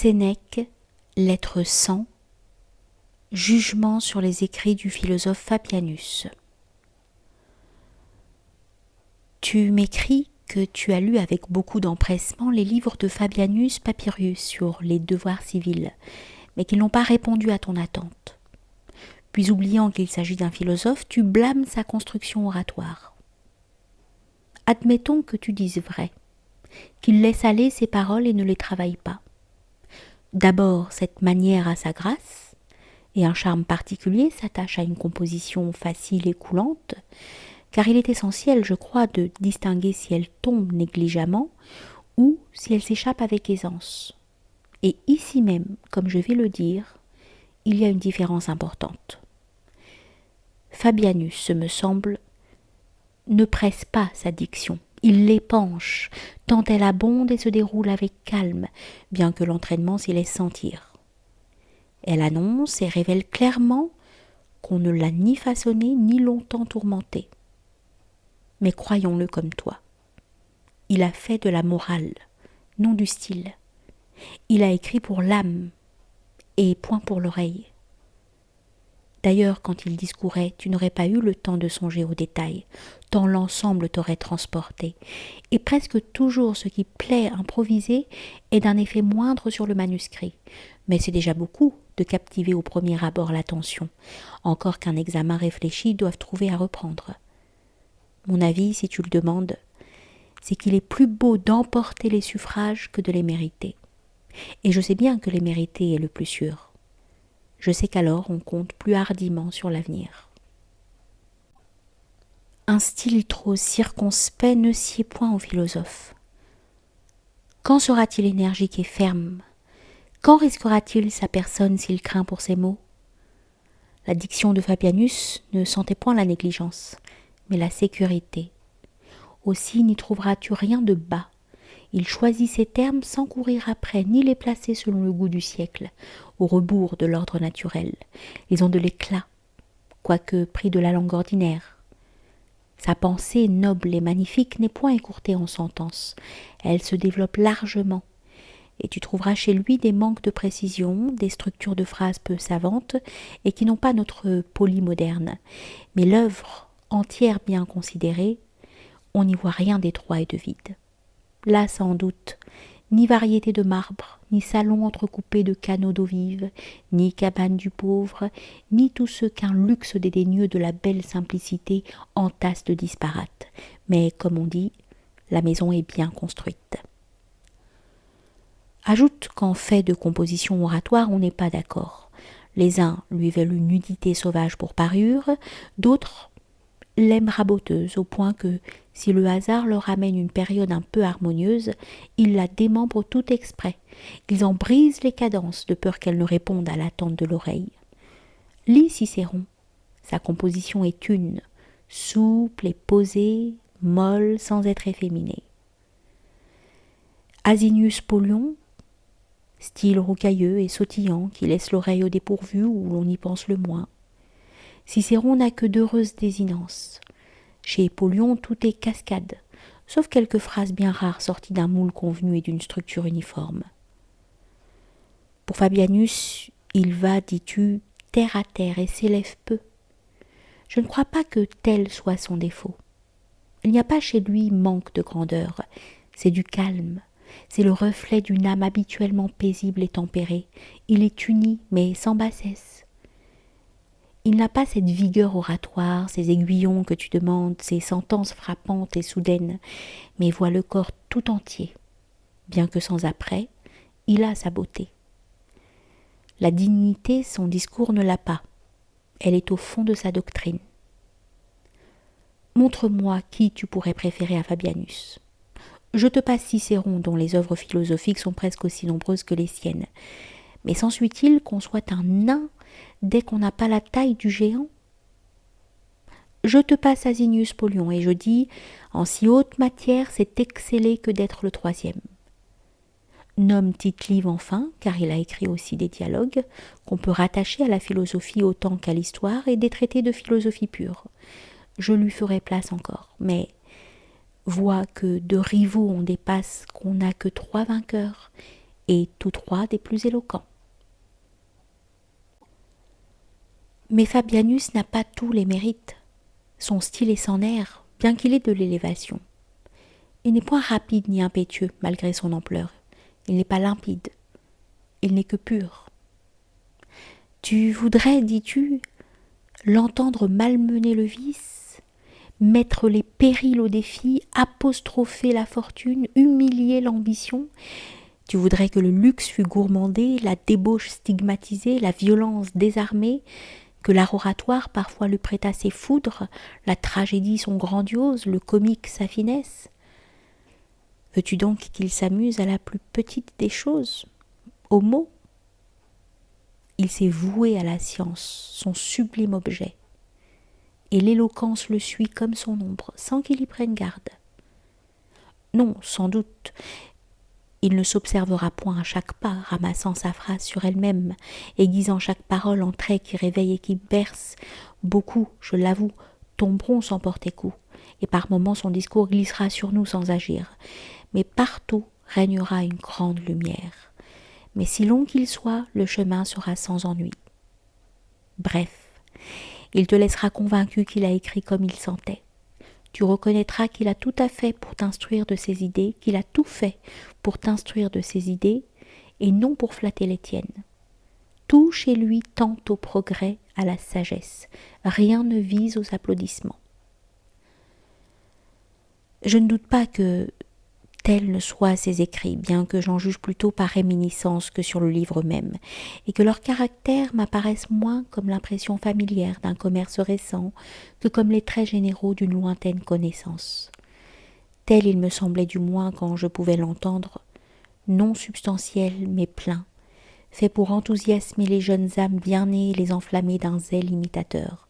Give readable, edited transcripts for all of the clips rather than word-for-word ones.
Sénèque, lettre 100, jugement sur les écrits du philosophe Fabianus. Tu m'écris que tu as lu avec beaucoup d'empressement les livres de Fabianus Papyrus sur les devoirs civils, mais qu'ils n'ont pas répondu à ton attente. Puis oubliant qu'il s'agit d'un philosophe, tu blâmes sa construction oratoire. Admettons que tu dises vrai, qu'il laisse aller ses paroles et ne les travaille pas. D'abord, cette manière a sa grâce, et un charme particulier s'attache à une composition facile et coulante, car il est essentiel, je crois, de distinguer si elle tombe négligemment ou si elle s'échappe avec aisance. Et ici même, comme je vais le dire, il y a une différence importante. Fabianus, ce me semble, ne presse pas sa diction. Il l'épanche, tant elle abonde et se déroule avec calme, bien que l'entraînement s'y laisse sentir. Elle annonce et révèle clairement qu'on ne l'a ni façonné ni longtemps tourmenté. Mais croyons-le comme toi. Il a fait de la morale, non du style. Il a écrit pour l'âme et point pour l'oreille. D'ailleurs, quand il discourait, tu n'aurais pas eu le temps de songer aux détails, tant l'ensemble t'aurait transporté. Et presque toujours ce qui plaît improviser est d'un effet moindre sur le manuscrit. Mais c'est déjà beaucoup de captiver au premier abord l'attention, encore qu'un examen réfléchi doive trouver à reprendre. Mon avis, si tu le demandes, c'est qu'il est plus beau d'emporter les suffrages que de les mériter. Et je sais bien que les mériter est le plus sûr. Je sais qu'alors on compte plus hardiment sur l'avenir. Un style trop circonspect ne sied point au philosophe. Quand sera-t-il énergique et ferme? Quand risquera-t-il sa personne s'il craint pour ses mots? La diction de Fabianus ne sentait point la négligence, mais la sécurité. Aussi n'y trouveras-tu rien de bas. Il choisit ses termes sans courir après, ni les placer selon le goût du siècle, au rebours de l'ordre naturel. Ils ont de l'éclat, quoique pris de la langue ordinaire. Sa pensée noble et magnifique n'est point écourtée en sentences. Elle se développe largement, et tu trouveras chez lui des manques de précision, des structures de phrases peu savantes, et qui n'ont pas notre poli moderne. Mais l'œuvre, entière bien considérée, on n'y voit rien d'étroit et de vide. Là, sans doute, ni variété de marbre, ni salon entrecoupé de canaux d'eau vive, ni cabane du pauvre, ni tout ce qu'un luxe dédaigneux de la belle simplicité entasse de disparate. Mais, comme on dit, la maison est bien construite. Ajoute qu'en fait de composition oratoire, on n'est pas d'accord. Les uns lui veulent une nudité sauvage pour parure, d'autres l'aiment raboteuse, au point que, si le hasard leur amène une période un peu harmonieuse, ils la démembrent tout exprès. Ils en brisent les cadences, de peur qu'elles ne répondent à l'attente de l'oreille. Lis Cicéron. Sa composition est une, souple et posée, molle sans être efféminée. Asinius Polion, style rocailleux et sautillant qui laisse l'oreille au dépourvu où l'on y pense le moins. Cicéron n'a que d'heureuses désinences. Chez Polion, tout est cascade, sauf quelques phrases bien rares sorties d'un moule convenu et d'une structure uniforme. Pour Fabianus, il va, dis-tu, terre à terre et s'élève peu. Je ne crois pas que tel soit son défaut. Il n'y a pas chez lui manque de grandeur, c'est du calme, c'est le reflet d'une âme habituellement paisible et tempérée. Il est uni, mais sans bassesse. Il n'a pas cette vigueur oratoire, ces aiguillons que tu demandes, ces sentences frappantes et soudaines, mais voit le corps tout entier. Bien que sans apprêt, il a sa beauté. La dignité, son discours ne l'a pas. Elle est au fond de sa doctrine. Montre-moi qui tu pourrais préférer à Fabianus. Je te passe Cicéron, dont les œuvres philosophiques sont presque aussi nombreuses que les siennes. Mais s'ensuit-il qu'on soit un nain dès qu'on n'a pas la taille du géant? Je te passe Asinius Polion, et je dis, en si haute matière, c'est exceller que d'être le troisième. Nomme Tite-Live enfin, car il a écrit aussi des dialogues, qu'on peut rattacher à la philosophie autant qu'à l'histoire, et des traités de philosophie pure. Je lui ferai place encore, mais vois que de rivaux on dépasse qu'on n'a que 3 vainqueurs, et tous trois des plus éloquents. Mais Fabianus n'a pas tous les mérites. Son style est sans air, bien qu'il ait de l'élévation. Il n'est point rapide ni impétueux, malgré son ampleur. Il n'est pas limpide. Il n'est que pur. Tu voudrais, dis-tu, l'entendre malmener le vice, mettre les périls au défi, apostropher la fortune, humilier l'ambition. Tu voudrais que le luxe fût gourmandé, la débauche stigmatisée, la violence désarmée, que l'art oratoire parfois lui prêtât ses foudres, la tragédie son grandiose, le comique sa finesse. Veux-tu donc qu'il s'amuse à la plus petite des choses, aux mots? Il s'est voué à la science, son sublime objet, et l'éloquence le suit comme son ombre, sans qu'il y prenne garde. Non, sans doute, il ne s'observera point à chaque pas, ramassant sa phrase sur elle-même, aiguisant chaque parole en traits qui réveillent et qui bercent. Beaucoup, je l'avoue, tomberont sans porter coup, et par moments son discours glissera sur nous sans agir. Mais partout régnera une grande lumière. Mais si long qu'il soit, le chemin sera sans ennui. Bref, il te laissera convaincu qu'il a écrit comme il sentait. Tu reconnaîtras qu'il a tout à fait pour t'instruire de ses idées, qu'il a tout fait pour t'instruire de ses idées, et non pour flatter les tiennes. Tout chez lui tend au progrès, à la sagesse. Rien ne vise aux applaudissements. Je ne doute pas que tels ne soient ses écrits, bien que j'en juge plutôt par réminiscence que sur le livre même, et que leurs caractères m'apparaissent moins comme l'impression familière d'un commerce récent que comme les traits généraux d'une lointaine connaissance. Tel il me semblait du moins quand je pouvais l'entendre, non substantiel mais plein, fait pour enthousiasmer les jeunes âmes bien nées et les enflammer d'un zèle imitateur,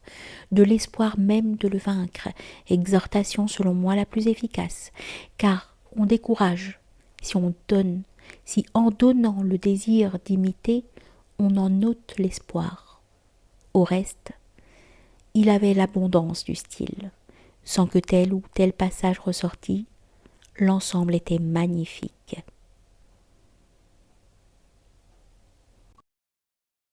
de l'espoir même de le vaincre, exhortation selon moi la plus efficace, car on décourage si on donne, si en donnant le désir d'imiter, on en ôte l'espoir. Au reste, il avait l'abondance du style. Sans que tel ou tel passage ressortît, l'ensemble était magnifique.